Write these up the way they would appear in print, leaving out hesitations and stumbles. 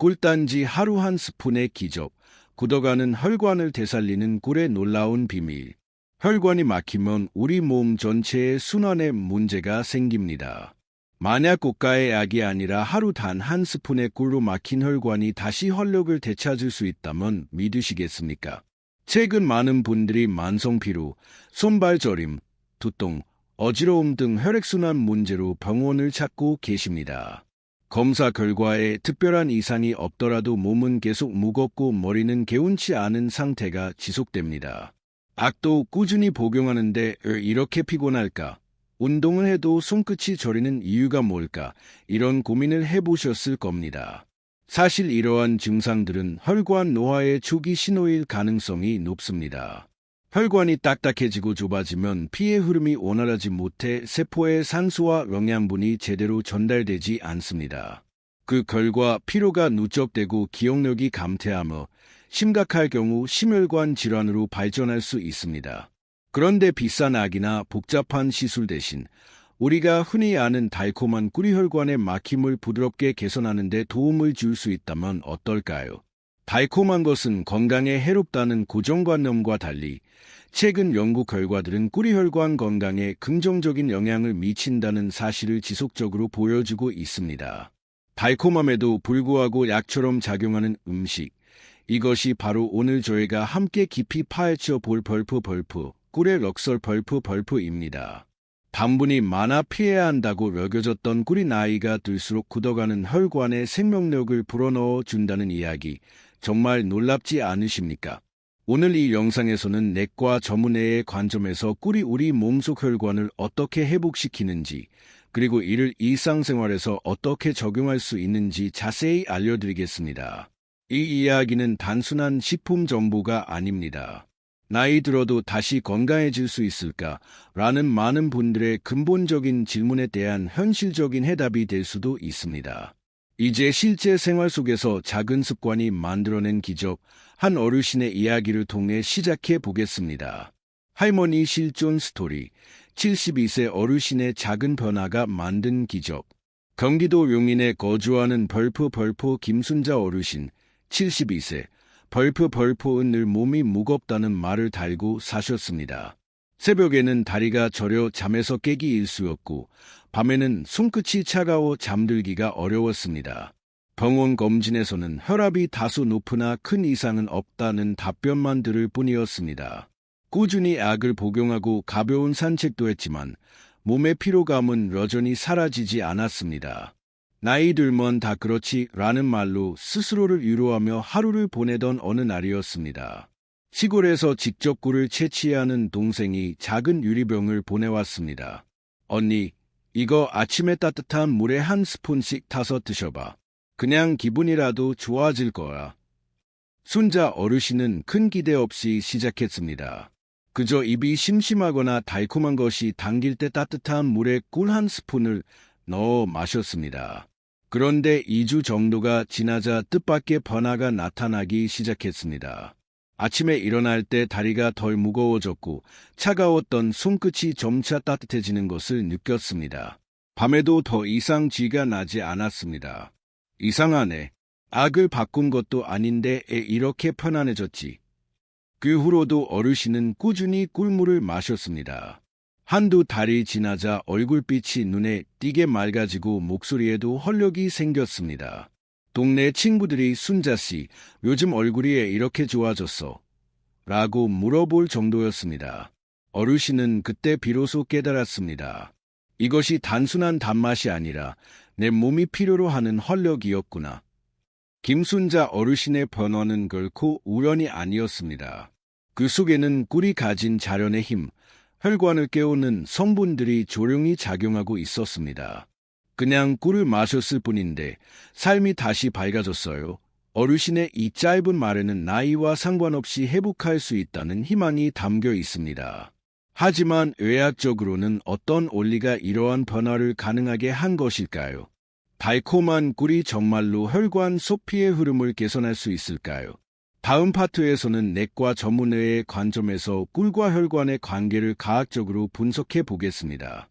꿀단지 하루 한 스푼의 기적, 굳어가는 혈관을 되살리는 꿀의 놀라운 비밀. 혈관이 막히면 우리 몸 전체에 순환에 문제가 생깁니다. 만약 고가의 약이 아니라 하루 단 한 스푼의 꿀로 막힌 혈관이 다시 활력을 되찾을 수 있다면 믿으시겠습니까? 최근 많은 분들이 만성피로, 손발 저림, 두통, 어지러움 등 혈액순환 문제로 병원을 찾고 계십니다. 검사 결과에 특별한 이상이 없더라도 몸은 계속 무겁고 머리는 개운치 않은 상태가 지속됩니다. 약도 꾸준히 복용하는데 왜 이렇게 피곤할까? 운동을 해도 손끝이 저리는 이유가 뭘까? 이런 고민을 해보셨을 겁니다. 사실 이러한 증상들은 혈관 노화의 초기 신호일 가능성이 높습니다. 혈관이 딱딱해지고 좁아지면 피의 흐름이 원활하지 못해 세포에 산소와 영양분이 제대로 전달되지 않습니다. 그 결과 피로가 누적되고 기억력이 감퇴하며 심각할 경우 심혈관 질환으로 발전할 수 있습니다. 그런데 비싼 약이나 복잡한 시술 대신 우리가 흔히 아는 달콤한 꿀혈관의 막힘을 부드럽게 개선하는 데 도움을 줄 수 있다면 어떨까요? 달콤한 것은 건강에 해롭다는 고정관념과 달리 최근 연구 결과들은 꿀혈관 건강에 긍정적인 영향을 미친다는 사실을 지속적으로 보여주고 있습니다. 달콤함에도 불구하고 약처럼 작용하는 음식, 이것이 바로 오늘 저희가 함께 깊이 파헤쳐 볼 벌프 꿀의 럭설 벌프입니다. 당분이 많아 피해야 한다고 여겨졌던 꿀이 나이가 들수록 굳어가는 혈관에 생명력을 불어넣어 준다는 이야기, 정말 놀랍지 않으십니까? 오늘 이 영상에서는 내과 전문의의 관점에서 꿀이 우리 몸속 혈관을 어떻게 회복시키는지, 그리고 이를 일상생활에서 어떻게 적용할 수 있는지 자세히 알려드리겠습니다. 이 이야기는 단순한 식품 정보가 아닙니다. 나이 들어도 다시 건강해질 수 있을까? 라는 많은 분들의 근본적인 질문에 대한 현실적인 해답이 될 수도 있습니다. 이제 실제 생활 속에서 작은 습관이 만들어낸 기적, 한 어르신의 이야기를 통해 시작해 보겠습니다. 할머니 실존 스토리, 72세 어르신의 작은 변화가 만든 기적. 경기도 용인에 거주하는 벌프 김순자 어르신, 72세. 벌프은 늘 몸이 무겁다는 말을 달고 사셨습니다. 새벽에는 다리가 저려 잠에서 깨기 일쑤였고 밤에는 손끝이 차가워 잠들기가 어려웠습니다. 병원 검진에서는 혈압이 다소 높으나 큰 이상은 없다는 답변만 들을 뿐이었습니다. 꾸준히 약을 복용하고 가벼운 산책도 했지만 몸의 피로감은 여전히 사라지지 않았습니다. 나이 들면 다 그렇지 라는 말로 스스로를 위로하며 하루를 보내던 어느 날이었습니다. 시골에서 직접 꿀을 채취하는 동생이 작은 유리병을 보내왔습니다. 언니, 이거 아침에 따뜻한 물에 한 스푼씩 타서 드셔봐. 그냥 기분이라도 좋아질 거야. 순자 어르신은 큰 기대 없이 시작했습니다. 그저 입이 심심하거나 달콤한 것이 당길 때 따뜻한 물에 꿀 한 스푼을 넣어 마셨습니다. 그런데 2주 정도가 지나자 뜻밖의 변화가 나타나기 시작했습니다. 아침에 일어날 때 다리가 덜 무거워졌고 차가웠던 손끝이 점차 따뜻해지는 것을 느꼈습니다. 밤에도 더 이상 쥐가 나지 않았습니다. 이상하네. 약을 바꾼 것도 아닌데 이렇게 편안해졌지. 그 후로도 어르신은 꾸준히 꿀물을 마셨습니다. 한두 달이 지나자 얼굴빛이 눈에 띄게 맑아지고 목소리에도 활력이 생겼습니다. 동네 친구들이 순자씨, 요즘 얼굴이 이렇게 좋아졌어? 라고 물어볼 정도였습니다. 어르신은 그때 비로소 깨달았습니다. 이것이 단순한 단맛이 아니라 내 몸이 필요로 하는 활력이었구나. 김순자 어르신의 변화는 결코 우연이 아니었습니다. 그 속에는 꿀이 가진 자연의 힘, 혈관을 깨우는 성분들이 조용히 작용하고 있었습니다. 그냥 꿀을 마셨을 뿐인데 삶이 다시 밝아졌어요. 어르신의 이 짧은 말에는 나이와 상관없이 회복할 수 있다는 희망이 담겨 있습니다. 하지만 의학적으로는 어떤 원리가 이러한 변화를 가능하게 한 것일까요? 달콤한 꿀이 정말로 혈관 속 피의 흐름을 개선할 수 있을까요? 다음 파트에서는 내과 전문의의 관점에서 꿀과 혈관의 관계를 과학적으로 분석해 보겠습니다.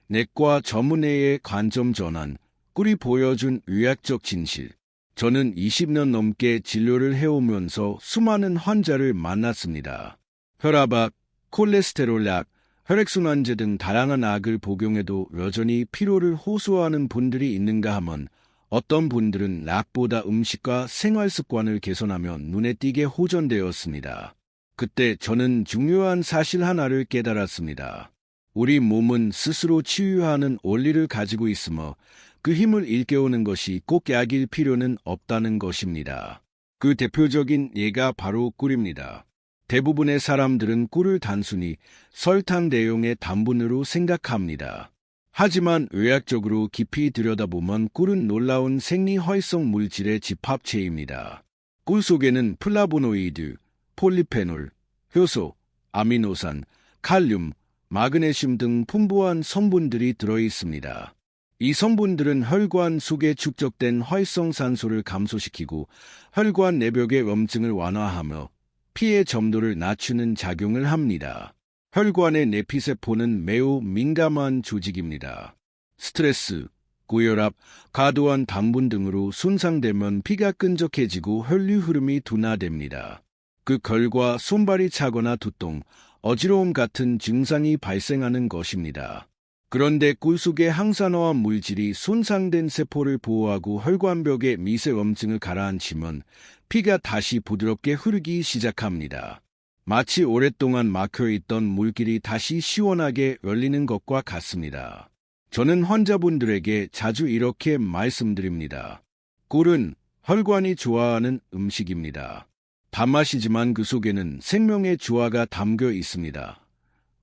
내과 전문의의 관점 전환, 꿀이 보여준 의학적 진실. 저는 20년 넘게 진료를 해오면서 수많은 환자를 만났습니다. 혈압약, 콜레스테롤 약, 혈액순환제 등 다양한 약을 복용해도 여전히 피로를 호소하는 분들이 있는가 하면 어떤 분들은 약보다 음식과 생활습관을 개선하며 눈에 띄게 호전되었습니다. 그때 저는 중요한 사실 하나를 깨달았습니다. 우리 몸은 스스로 치유하는 원리를 가지고 있으며 그 힘을 일깨우는 것이 꼭 약일 필요는 없다는 것입니다. 그 대표적인 예가 바로 꿀입니다. 대부분의 사람들은 꿀을 단순히 설탕 내용의 단분으로 생각합니다. 하지만 의학적으로 깊이 들여다보면 꿀은 놀라운 생리활성 물질의 집합체입니다. 꿀 속에는 플라보노이드, 폴리페놀, 효소, 아미노산, 칼륨, 마그네슘 등 풍부한 성분들이 들어있습니다. 이 성분들은 혈관 속에 축적된 활성산소를 감소시키고 혈관 내벽의 염증을 완화하며 피의 점도를 낮추는 작용을 합니다. 혈관의 내피세포는 매우 민감한 조직입니다. 스트레스, 고혈압, 과도한 당분 등으로 손상되면 피가 끈적해지고 혈류 흐름이 둔화됩니다. 그 결과 손발이 차거나 두통, 어지러움 같은 증상이 발생하는 것입니다. 그런데 꿀 속의 항산화와 물질이 손상된 세포를 보호하고 혈관벽의 미세염증을 가라앉히면 피가 다시 부드럽게 흐르기 시작합니다. 마치 오랫동안 막혀있던 물길이 다시 시원하게 열리는 것과 같습니다. 저는 환자분들에게 자주 이렇게 말씀드립니다. 꿀은 혈관이 좋아하는 음식입니다. 단맛이지만 그 속에는 생명의 주화가 담겨 있습니다.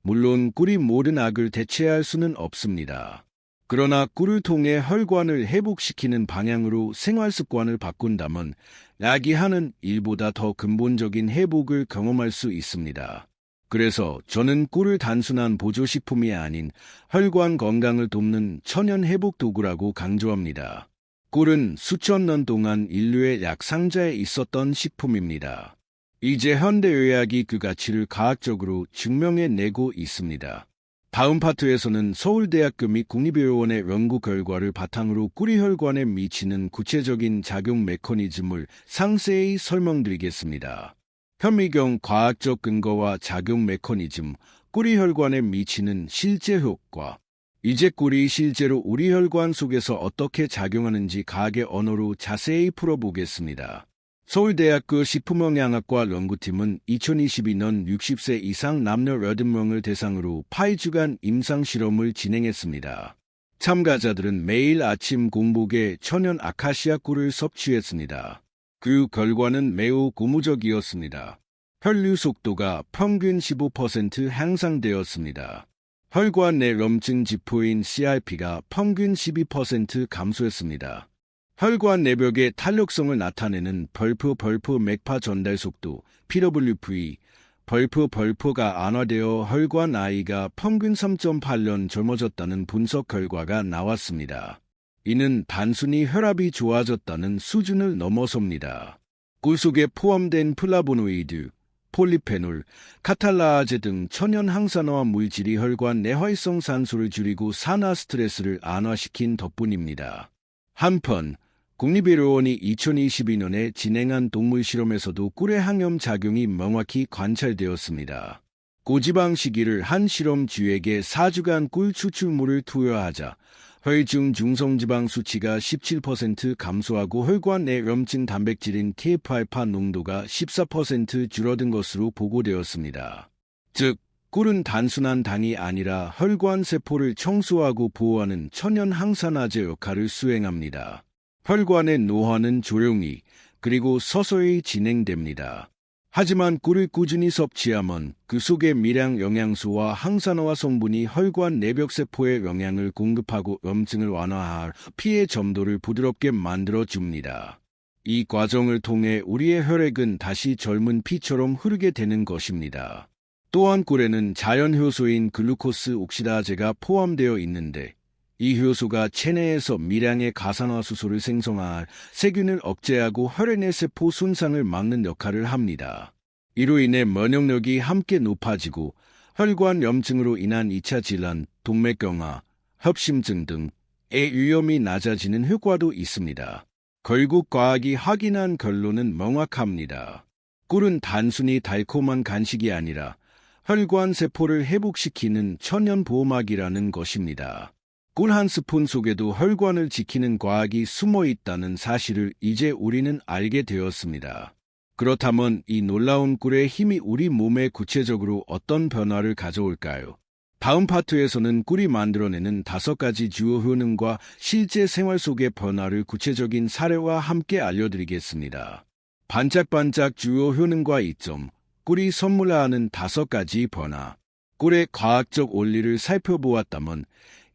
물론 꿀이 모든 악을 대체할 수는 없습니다. 그러나 꿀을 통해 혈관을 회복시키는 방향으로 생활습관을 바꾼다면 약이 하는 일보다 더 근본적인 회복을 경험할 수 있습니다. 그래서 저는 꿀을 단순한 보조식품이 아닌 혈관 건강을 돕는 천연 회복 도구라고 강조합니다. 꿀은 수천 년 동안 인류의 약상자에 있었던 식품입니다. 이제 현대의학이 그 가치를 과학적으로 증명해내고 있습니다. 다음 파트에서는 서울대학교 및 국립의료원의 연구 결과를 바탕으로 꿀이 혈관에 미치는 구체적인 작용 메커니즘을 상세히 설명드리겠습니다. 현미경 과학적 근거와 작용 메커니즘, 꿀이 혈관에 미치는 실제 효과. 이제 꿀이 실제로 우리 혈관 속에서 어떻게 작용하는지 과학의 언어로 자세히 풀어보겠습니다. 서울대학교 식품영양학과 연구팀은 2022년 60세 이상 남녀 80명을 대상으로 8주간 임상실험을 진행했습니다. 참가자들은 매일 아침 공복에 천연 아카시아 꿀을 섭취했습니다. 그 결과는 매우 고무적이었습니다. 혈류 속도가 평균 15% 향상되었습니다. 혈관 내 염증 지포인 CRP가 평균 12% 감소했습니다. 혈관 내벽의 탄력성을 나타내는 벌프 맥파 전달 속도 PWV, 벌프가 안화되어 혈관 나이가 평균 3.8년 젊어졌다는 분석 결과가 나왔습니다. 이는 단순히 혈압이 좋아졌다는 수준을 넘어섭니다. 꿀 속에 포함된 플라보노이드, 폴리페놀, 카탈라아제 등 천연 항산화 물질이 혈관 내 활성산소를 줄이고 산화 스트레스를 안화시킨 덕분입니다. 한편 국립의료원이 2022년에 진행한 동물 실험에서도 꿀의 항염 작용이 명확히 관찰되었습니다. 고지방 시기를 한 실험쥐에게 4주간 꿀 추출물을 투여하자 혈중 중성지방 수치가 17% 감소하고 혈관 내 염증 단백질인 TF알파 농도가 14% 줄어든 것으로 보고되었습니다. 즉, 꿀은 단순한 당이 아니라 혈관 세포를 청소하고 보호하는 천연 항산화제 역할을 수행합니다. 혈관의 노화는 조용히 그리고 서서히 진행됩니다. 하지만 꿀을 꾸준히 섭취하면 그 속의 미량 영양소와 항산화 성분이 혈관 내벽 세포에 영양을 공급하고 염증을 완화할 피의 점도를 부드럽게 만들어줍니다. 이 과정을 통해 우리의 혈액은 다시 젊은 피처럼 흐르게 되는 것입니다. 또한 꿀에는 자연 효소인 글루코스 옥시다제가 포함되어 있는데 이 효소가 체내에서 미량의 가산화수소를 생성할 세균을 억제하고 혈액 내 세포 손상을 막는 역할을 합니다. 이로 인해 면역력이 함께 높아지고 혈관 염증으로 인한 2차 질환, 동맥경화, 협심증 등의 위험이 낮아지는 효과도 있습니다. 결국 과학이 확인한 결론은 명확합니다. 꿀은 단순히 달콤한 간식이 아니라 혈관 세포를 회복시키는 천연 보호막이라는 것입니다. 꿀 한 스푼 속에도 혈관을 지키는 과학이 숨어 있다는 사실을 이제 우리는 알게 되었습니다. 그렇다면 이 놀라운 꿀의 힘이 우리 몸에 구체적으로 어떤 변화를 가져올까요? 다음 파트에서는 꿀이 만들어내는 5가지 주요 효능과 실제 생활 속의 변화를 구체적인 사례와 함께 알려드리겠습니다. 반짝반짝 주요 효능과 이점, 꿀이 선물하는 5가지 변화. 꿀의 과학적 원리를 살펴보았다면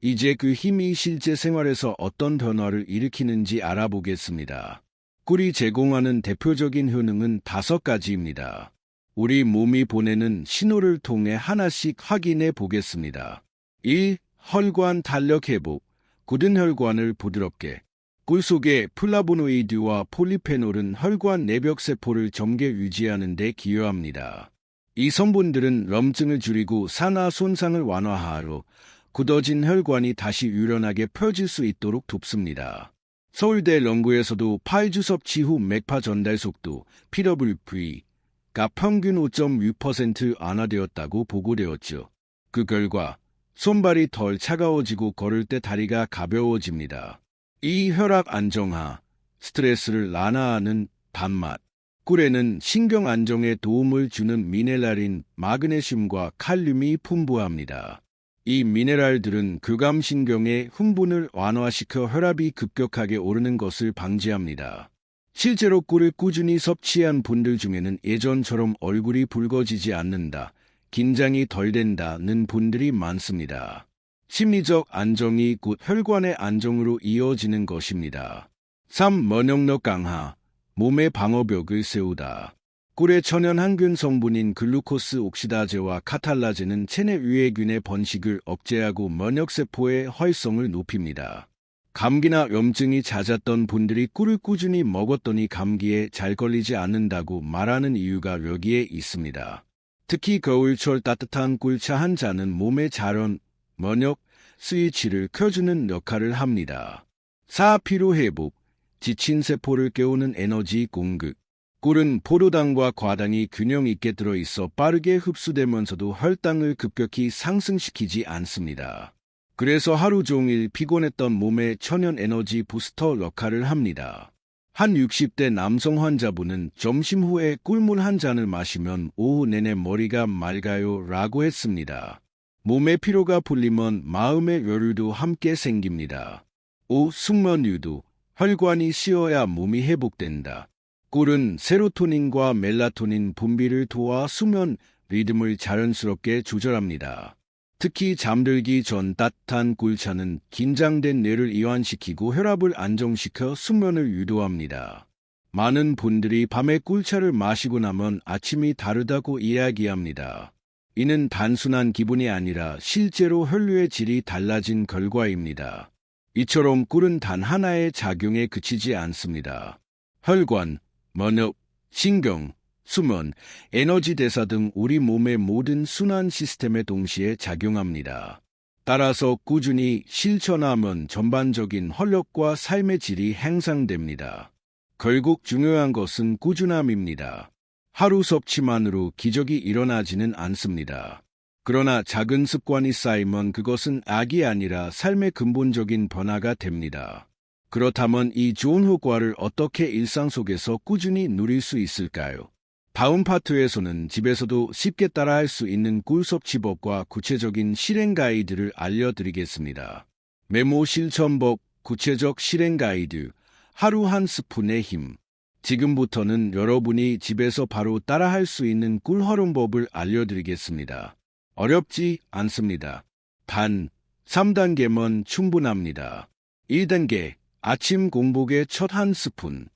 이제 그 힘이 실제 생활에서 어떤 변화를 일으키는지 알아보겠습니다. 꿀이 제공하는 대표적인 효능은 5가지입니다. 우리 몸이 보내는 신호를 통해 하나씩 확인해 보겠습니다. 1. 혈관 탄력 회복. 굳은 혈관을 부드럽게. 꿀 속의 플라보노이드와 폴리페놀은 혈관 내벽 세포를 젊게 유지하는 데 기여합니다. 이 성분들은 염증을 줄이고 산화 손상을 완화하러 굳어진 혈관이 다시 유연하게 펴질 수 있도록 돕습니다. 서울대 연구에서도 파이주 섭취 후 맥파 전달 속도 PWV가 평균 5.6% 완화되었다고 보고되었죠. 그 결과 손발이 덜 차가워지고 걸을 때 다리가 가벼워집니다. 이 혈압 안정화, 스트레스를 완화하는 단맛. 꿀에는 신경 안정에 도움을 주는 미네랄인 마그네슘과 칼륨이 풍부합니다. 이 미네랄들은 교감신경의 흥분을 완화시켜 혈압이 급격하게 오르는 것을 방지합니다. 실제로 꿀을 꾸준히 섭취한 분들 중에는 예전처럼 얼굴이 붉어지지 않는다, 긴장이 덜 된다는 분들이 많습니다. 심리적 안정이 곧 혈관의 안정으로 이어지는 것입니다. 3. 면역력 강화, 몸의 방어벽을 세우다. 꿀의 천연 항균 성분인 글루코스 옥시다제와 카탈라제는 체내 유해균의 번식을 억제하고 면역세포의 활성을 높입니다. 감기나 염증이 잦았던 분들이 꿀을 꾸준히 먹었더니 감기에 잘 걸리지 않는다고 말하는 이유가 여기에 있습니다. 특히 겨울철 따뜻한 꿀차 한 잔은 몸의 자연, 면역, 스위치를 켜주는 역할을 합니다. 4. 피로회복, 지친 세포를 깨우는 에너지 공급. 꿀은 포도당과 과당이 균형 있게 들어있어 빠르게 흡수되면서도 혈당을 급격히 상승시키지 않습니다. 그래서 하루 종일 피곤했던 몸에 천연 에너지 부스터 역할을 합니다. 한 60대 남성 환자분은 점심 후에 꿀물 한 잔을 마시면 오후 내내 머리가 맑아요 라고 했습니다. 몸의 피로가 풀리면 마음의 여유도 함께 생깁니다. 5. 숙면 유도. 혈관이 쉬어야 몸이 회복된다. 꿀은 세로토닌과 멜라토닌 분비를 도와 수면 리듬을 자연스럽게 조절합니다. 특히 잠들기 전 따뜻한 꿀차는 긴장된 뇌를 이완시키고 혈압을 안정시켜 숙면을 유도합니다. 많은 분들이 밤에 꿀차를 마시고 나면 아침이 다르다고 이야기합니다. 이는 단순한 기분이 아니라 실제로 혈류의 질이 달라진 결과입니다. 이처럼 꿀은 단 하나의 작용에 그치지 않습니다. 혈관, 면역, 신경, 수면, 에너지 대사 등 우리 몸의 모든 순환 시스템에 동시에 작용합니다. 따라서 꾸준히 실천하면 전반적인 활력과 삶의 질이 향상됩니다. 결국 중요한 것은 꾸준함입니다. 하루 섭취만으로 기적이 일어나지는 않습니다. 그러나 작은 습관이 쌓이면 그것은 악이 아니라 삶의 근본적인 변화가 됩니다. 그렇다면 이 좋은 효과를 어떻게 일상 속에서 꾸준히 누릴 수 있을까요? 다음 파트에서는 집에서도 쉽게 따라할 수 있는 꿀 섭취법과 구체적인 실행 가이드를 알려드리겠습니다. 메모 실천법, 구체적 실행 가이드, 하루 한 스푼의 힘. 지금부터는 여러분이 집에서 바로 따라할 수 있는 꿀 활용법을 알려드리겠습니다. 어렵지 않습니다. 단 3단계면 충분합니다. 1단계, 아침 공복의 첫 한 스푼.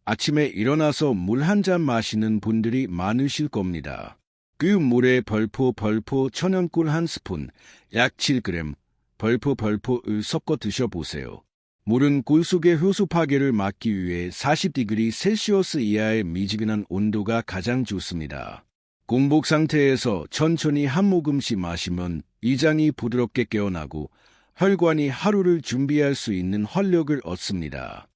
아침에 일어나서 물 한 잔 마시는 분들이 많으실 겁니다. 그 물에 벌포 천연꿀 한 스푼, 약 7g, 벌포를 섞어 드셔보세요. 물은 꿀 속의 효소 파괴를 막기 위해 40°C 셀시어스 이하의 미지근한 온도가 가장 좋습니다. 공복 상태에서 천천히 한 모금씩 마시면 위장이 부드럽게 깨어나고 혈관이 하루를 준비할 수 있는 활력을 얻습니다.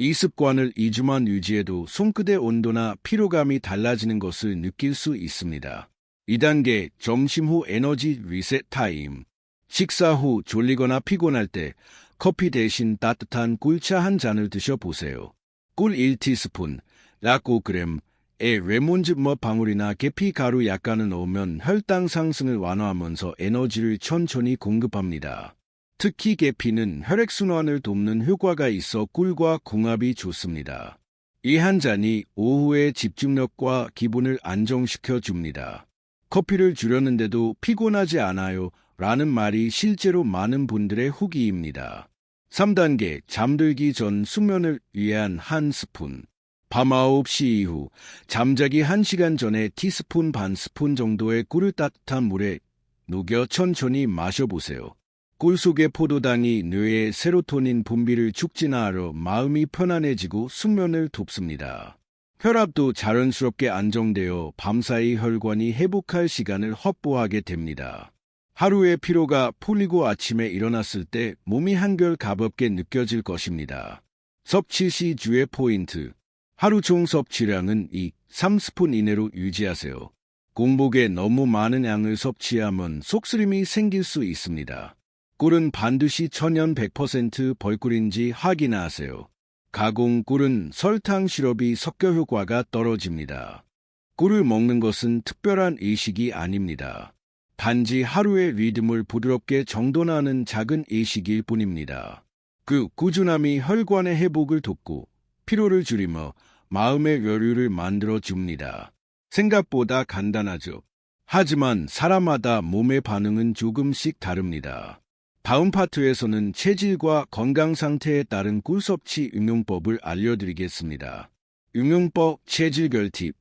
이 습관을 2주만 유지해도 손끝의 온도나 피로감이 달라지는 것을 느낄 수 있습니다. 2단계 점심 후 에너지 리셋 타임. 식사 후 졸리거나 피곤할 때 커피 대신 따뜻한 꿀차 한 잔을 드셔보세요. 꿀 1티스푼, 약 5g에 레몬즙 몇 방울이나 계피 가루 약간을 넣으면 혈당 상승을 완화하면서 에너지를 천천히 공급합니다. 특히 계피는 혈액순환을 돕는 효과가 있어 꿀과 궁합이 좋습니다. 이 한 잔이 오후의 집중력과 기분을 안정시켜 줍니다. 커피를 줄였는데도 피곤하지 않아요 라는 말이 실제로 많은 분들의 후기입니다. 3단계 잠들기 전 수면을 위한 한 스푼. 밤 9시 이후 잠자기 1시간 전에 티스푼 반 스푼 정도의 꿀을 따뜻한 물에 녹여 천천히 마셔보세요. 꿀 속의 포도당이 뇌의 세로토닌 분비를 촉진하여 마음이 편안해지고 숙면을 돕습니다. 혈압도 자연스럽게 안정되어 밤사이 혈관이 회복할 시간을 확보하게 됩니다. 하루의 피로가 풀리고 아침에 일어났을 때 몸이 한결 가볍게 느껴질 것입니다. 섭취 시 주의 포인트. 하루 총 섭취량은 3스푼 이내로 유지하세요. 공복에 너무 많은 양을 섭취하면 속쓰림이 생길 수 있습니다. 꿀은 반드시 천연 100% 벌꿀인지 확인하세요. 가공 꿀은 설탕 시럽이 섞여 효과가 떨어집니다. 꿀을 먹는 것은 특별한 의식이 아닙니다. 단지 하루의 리듬을 부드럽게 정돈하는 작은 의식일 뿐입니다. 그 꾸준함이 혈관의 회복을 돕고 피로를 줄이며 마음의 여유를 만들어 줍니다. 생각보다 간단하죠. 하지만 사람마다 몸의 반응은 조금씩 다릅니다. 다음 파트에서는 체질과 건강 상태에 따른 꿀 섭취 응용법을 알려드리겠습니다. 응용법 체질 결팁.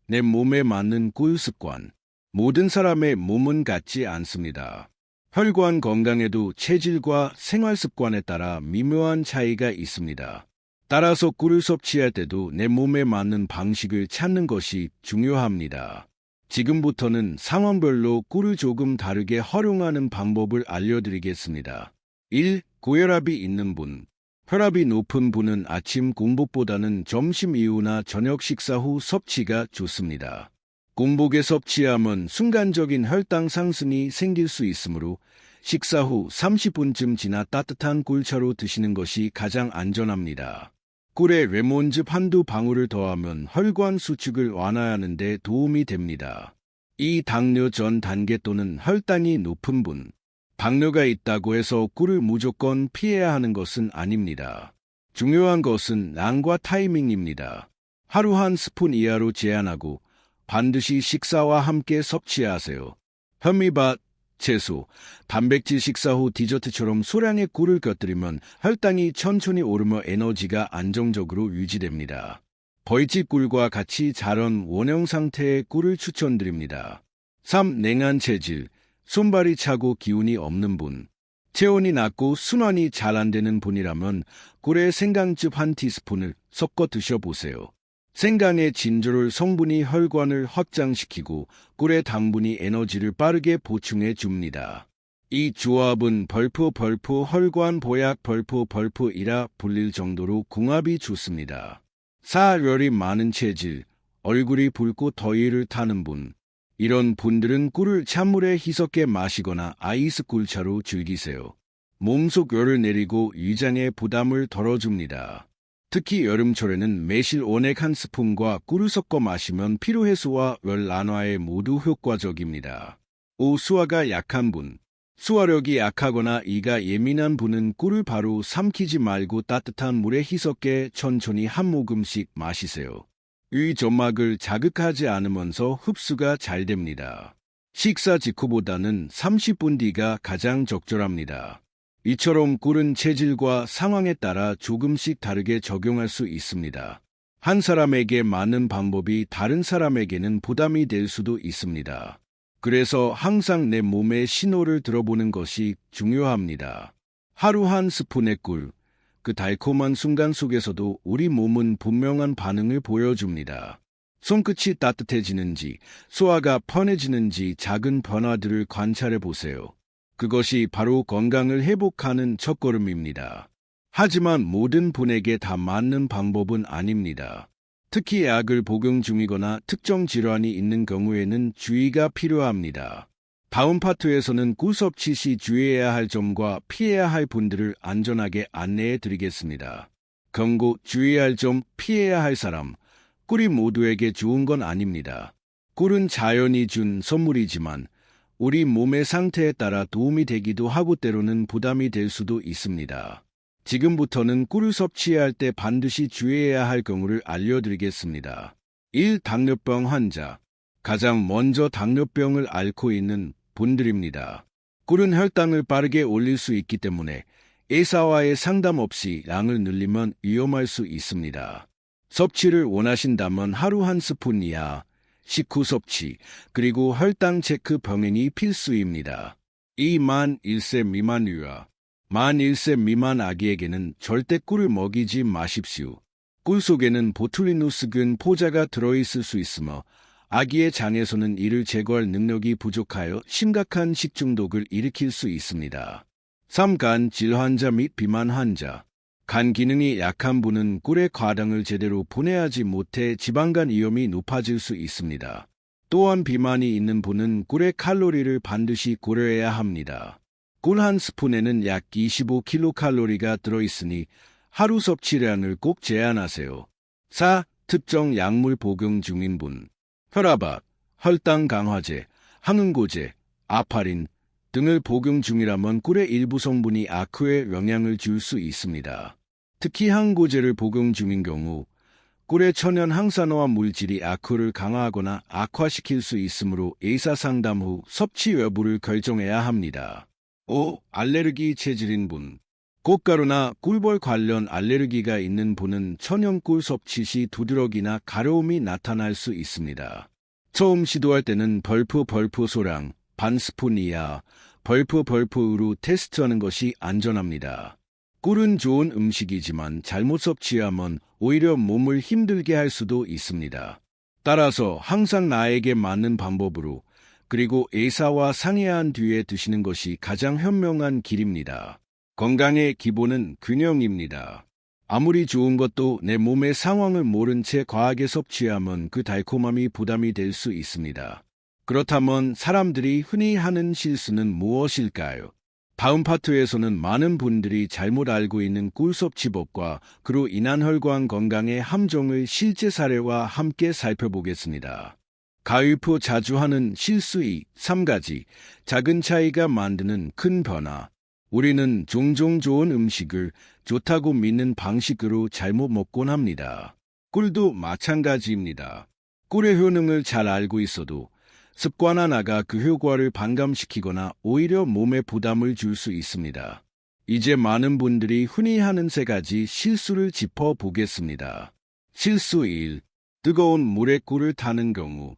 내 몸에 맞는 꿀 습관. 모든 사람의 몸은 같지 않습니다. 혈관 건강에도 체질과 생활 습관에 따라 미묘한 차이가 있습니다. 따라서 꿀을 섭취할 때도 내 몸에 맞는 방식을 찾는 것이 중요합니다. 지금부터는 상황별로 꿀을 조금 다르게 활용하는 방법을 알려드리겠습니다. 1. 고혈압이 있는 분. 혈압이 높은 분은 아침 공복보다는 점심 이후나 저녁 식사 후 섭취가 좋습니다. 공복에 섭취하면 순간적인 혈당 상승이 생길 수 있으므로 식사 후 30분쯤 지나 따뜻한 꿀차로 드시는 것이 가장 안전합니다. 꿀에 레몬즙 한두 방울을 더하면 혈관 수축을 완화하는 데 도움이 됩니다. 이 당뇨 전 단계 또는 혈당이 높은 분. 당뇨가 있다고 해서 꿀을 무조건 피해야 하는 것은 아닙니다. 중요한 것은 양과 타이밍입니다. 하루 한 스푼 이하로 제한하고 반드시 식사와 함께 섭취하세요. 현미밥, 채소, 단백질 식사 후 디저트처럼 소량의 꿀을 곁들이면 혈당이 천천히 오르며 에너지가 안정적으로 유지됩니다. 벌집 꿀과 같이 자란 원형 상태의 꿀을 추천드립니다. 3. 냉한 체질, 손발이 차고 기운이 없는 분. 체온이 낮고 순환이 잘 안 되는 분이라면 꿀에 생강즙 한 티스푼을 섞어 드셔보세요. 생강의 진저롤 성분이 혈관을 확장시키고 꿀의 당분이 에너지를 빠르게 보충해 줍니다. 이 조합은 벌프 혈관 보약 벌프이라 불릴 정도로 궁합이 좋습니다. 4. 열이 많은 체질, 얼굴이 붉고 더위를 타는 분. 이런 분들은 꿀을 찬물에 희석해 마시거나 아이스 꿀차로 즐기세요. 몸속 열을 내리고 위장의 부담을 덜어줍니다. 특히 여름철에는 매실 원액 한 스푼과 꿀을 섞어 마시면 피로 해소와 열 완화에 모두 효과적입니다. 5. 수화가 약한 분. 수화력이 약하거나 이가 예민한 분은 꿀을 바로 삼키지 말고 따뜻한 물에 희석해 천천히 한 모금씩 마시세요. 위 점막을 자극하지 않으면서 흡수가 잘 됩니다. 식사 직후보다는 30분 뒤가 가장 적절합니다. 이처럼 꿀은 체질과 상황에 따라 조금씩 다르게 적용할 수 있습니다. 한 사람에게 맞는 방법이 다른 사람에게는 부담이 될 수도 있습니다. 그래서 항상 내 몸의 신호를 들어보는 것이 중요합니다. 하루 한 스푼의 꿀, 그 달콤한 순간 속에서도 우리 몸은 분명한 반응을 보여줍니다. 손끝이 따뜻해지는지, 소화가 편해지는지 작은 변화들을 관찰해 보세요. 그것이 바로 건강을 회복하는 첫걸음입니다. 하지만 모든 분에게 다 맞는 방법은 아닙니다. 특히 약을 복용 중이거나 특정 질환이 있는 경우에는 주의가 필요합니다. 다음 파트에서는 꿀 섭취 시 주의해야 할 점과 피해야 할 분들을 안전하게 안내해 드리겠습니다. 경고, 주의할 점, 피해야 할 사람. 꿀이 모두에게 좋은 건 아닙니다. 꿀은 자연이 준 선물이지만 우리 몸의 상태에 따라 도움이 되기도 하고 때로는 부담이 될 수도 있습니다. 지금부터는 꿀을 섭취할 때 반드시 주의해야 할 경우를 알려드리겠습니다. 1. 당뇨병 환자. 가장 먼저 당뇨병을 앓고 있는 분들입니다. 꿀은 혈당을 빠르게 올릴 수 있기 때문에 의사와의 상담 없이 양을 늘리면 위험할 수 있습니다. 섭취를 원하신다면 하루 한 스푼 이하, 식후 섭취, 그리고 혈당 체크 병행이 필수입니다. 2. 만 1세 미만 유아. 만 1세 미만 아기에게는 절대 꿀을 먹이지 마십시오. 꿀 속에는 보툴리누스균 포자가 들어있을 수 있으며 아기의 장에서는 이를 제거할 능력이 부족하여 심각한 식중독을 일으킬 수 있습니다. 3. 간 질환자 및 비만 환자. 간 기능이 약한 분은 꿀의 과당을 제대로 분해하지 못해 지방간 위험이 높아질 수 있습니다. 또한 비만이 있는 분은 꿀의 칼로리를 반드시 고려해야 합니다. 꿀 한 스푼에는 약 25kcal가 들어있으니 하루 섭취량을 꼭 제한하세요. 4. 특정 약물 복용 중인 분. 혈압약, 혈당 강화제, 항응고제, 아파린 등을 복용 중이라면 꿀의 일부 성분이 악후에 영향을 줄 수 있습니다. 특히 항고제를 복용 중인 경우 꿀의 천연 항산화와 물질이 악후를 강화하거나 악화시킬 수 있으므로 의사 상담 후 섭취 여부를 결정해야 합니다. 5. 알레르기 체질인 분. 꽃가루나 꿀벌 관련 알레르기가 있는 분은 천연꿀 섭취 시 두드러기나 가려움이 나타날 수 있습니다. 처음 시도할 때는 벌프 소량, 반 스푼 이하, 벌프로 테스트하는 것이 안전합니다. 꿀은 좋은 음식이지만 잘못 섭취하면 오히려 몸을 힘들게 할 수도 있습니다. 따라서 항상 나에게 맞는 방법으로 그리고 의사와 상의한 뒤에 드시는 것이 가장 현명한 길입니다. 건강의 기본은 균형입니다. 아무리 좋은 것도 내 몸의 상황을 모른 채 과하게 섭취하면 그 달콤함이 부담이 될 수 있습니다. 그렇다면 사람들이 흔히 하는 실수는 무엇일까요? 다음 파트에서는 많은 분들이 잘못 알고 있는 꿀 섭취법과 그로 인한 혈관 건강의 함정을 실제 사례와 함께 살펴보겠습니다. 가위표 자주 하는 실수 2, 3가지 작은 차이가 만드는 큰 변화. 우리는 종종 좋은 음식을 좋다고 믿는 방식으로 잘못 먹곤 합니다. 꿀도 마찬가지입니다. 꿀의 효능을 잘 알고 있어도 습관 하나가 그 효과를 반감시키거나 오히려 몸에 부담을 줄 수 있습니다. 이제 많은 분들이 흔히 하는 3가지 실수를 짚어보겠습니다. 실수 1. 뜨거운 물에 꿀을 타는 경우.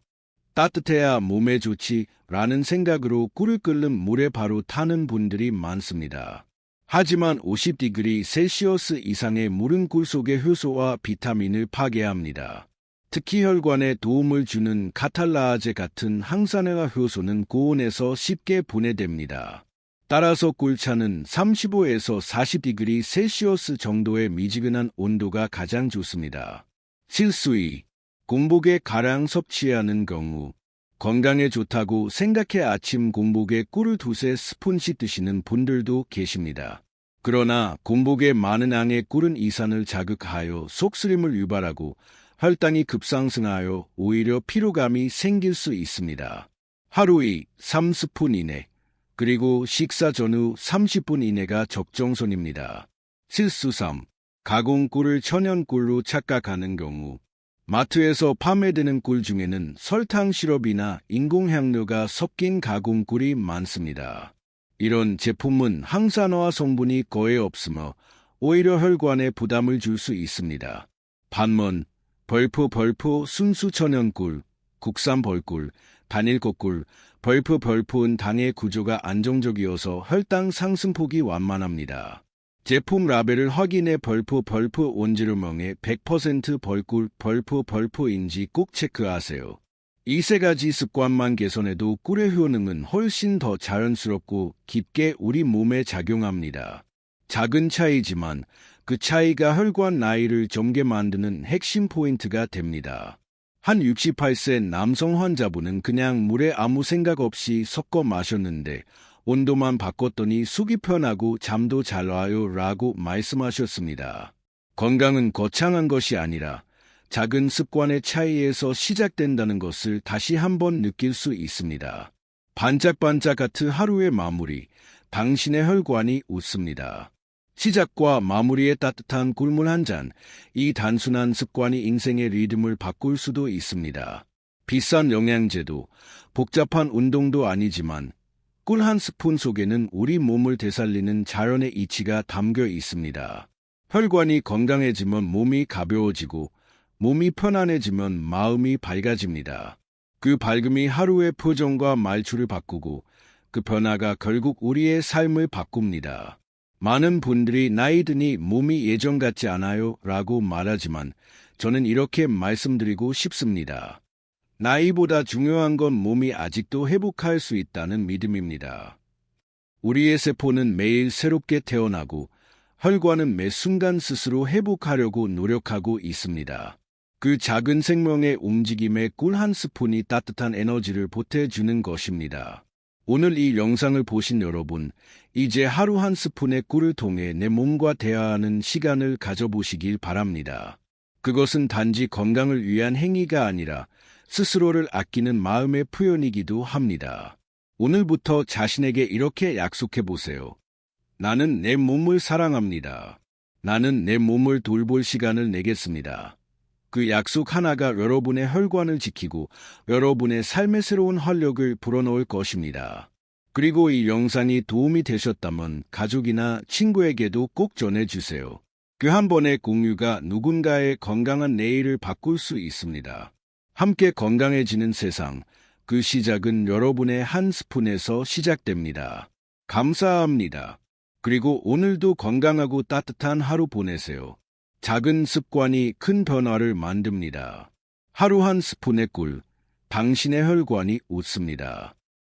따뜻해야 몸에 좋지라는 생각으로 꿀을 끓는 물에 바로 타는 분들이 많습니다. 하지만 50°C 이상의 물은 꿀 속의 효소와 비타민을 파괴합니다. 특히 혈관에 도움을 주는 카탈라아제 같은 항산화 효소는 고온에서 쉽게 분해됩니다. 따라서 꿀차는 35에서 40°C 정도의 미지근한 온도가 가장 좋습니다. 실수 2. 공복에 가량 섭취하는 경우. 건강에 좋다고 생각해 아침 공복에 꿀을 2-3스푼씩 드시는 분들도 계십니다. 그러나 공복에 많은 양의 꿀은 이산을 자극하여 속쓰림을 유발하고 혈당이 급상승하여 오히려 피로감이 생길 수 있습니다. 하루 2-3스푼 이내, 그리고 식사 전후 30분 이내가 적정선입니다. 실수 3. 가공꿀을 천연꿀로 착각하는 경우. 마트에서 판매되는 꿀 중에는 설탕 시럽이나 인공향료가 섞인 가공꿀이 많습니다. 이런 제품은 항산화 성분이 거의 없으며 오히려 혈관에 부담을 줄 수 있습니다. 반면 벌프 순수 천연꿀, 국산 벌꿀, 단일꽃꿀, 벌프은 당의 구조가 안정적이어서 혈당 상승폭이 완만합니다. 제품 라벨을 확인해 벌프 원재료명에 100% 벌꿀 벌프인지 꼭 체크하세요. 이 3가지 습관만 개선해도 꿀의 효능은 훨씬 더 자연스럽고 깊게 우리 몸에 작용합니다. 작은 차이지만 그 차이가 혈관 나이를 젊게 만드는 핵심 포인트가 됩니다. 한 68세 남성 환자분은 그냥 물에 아무 생각 없이 섞어 마셨는데 온도만 바꿨더니 속이 편하고 잠도 잘 와요 라고 말씀하셨습니다. 건강은 거창한 것이 아니라 작은 습관의 차이에서 시작된다는 것을 다시 한번 느낄 수 있습니다. 반짝반짝 같은 하루의 마무리, 당신의 혈관이 웃습니다. 시작과 마무리의 따뜻한 꿀물 한 잔, 이 단순한 습관이 인생의 리듬을 바꿀 수도 있습니다. 비싼 영양제도, 복잡한 운동도 아니지만 꿀 한 스푼 속에는 우리 몸을 되살리는 자연의 이치가 담겨 있습니다. 혈관이 건강해지면 몸이 가벼워지고 몸이 편안해지면 마음이 밝아집니다. 그 밝음이 하루의 표정과 말투를 바꾸고 그 변화가 결국 우리의 삶을 바꿉니다. 많은 분들이 나이 드니 몸이 예전 같지 않아요 라고 말하지만 저는 이렇게 말씀드리고 싶습니다. 나이보다 중요한 건 몸이 아직도 회복할 수 있다는 믿음입니다. 우리의 세포는 매일 새롭게 태어나고 혈관은 매 순간 스스로 회복하려고 노력하고 있습니다. 그 작은 생명의 움직임에 꿀 한 스푼이 따뜻한 에너지를 보태주는 것입니다. 오늘 이 영상을 보신 여러분, 이제 하루 한 스푼의 꿀을 통해 내 몸과 대화하는 시간을 가져보시길 바랍니다. 그것은 단지 건강을 위한 행위가 아니라 스스로를 아끼는 마음의 표현이기도 합니다. 오늘부터 자신에게 이렇게 약속해 보세요. 나는 내 몸을 사랑합니다. 나는 내 몸을 돌볼 시간을 내겠습니다. 그 약속 하나가 여러분의 혈관을 지키고 여러분의 삶의 새로운 활력을 불어넣을 것입니다. 그리고 이 영상이 도움이 되셨다면 가족이나 친구에게도 꼭 전해주세요. 그 한 번의 공유가 누군가의 건강한 내일을 바꿀 수 있습니다. 함께 건강해지는 세상, 그 시작은 여러분의 한 스푼에서 시작됩니다. 감사합니다. 그리고 오늘도 건강하고 따뜻한 하루 보내세요. 작은 습관이 큰 변화를 만듭니다. 하루 한 스푼의 꿀, 당신의 혈관이 웃습니다.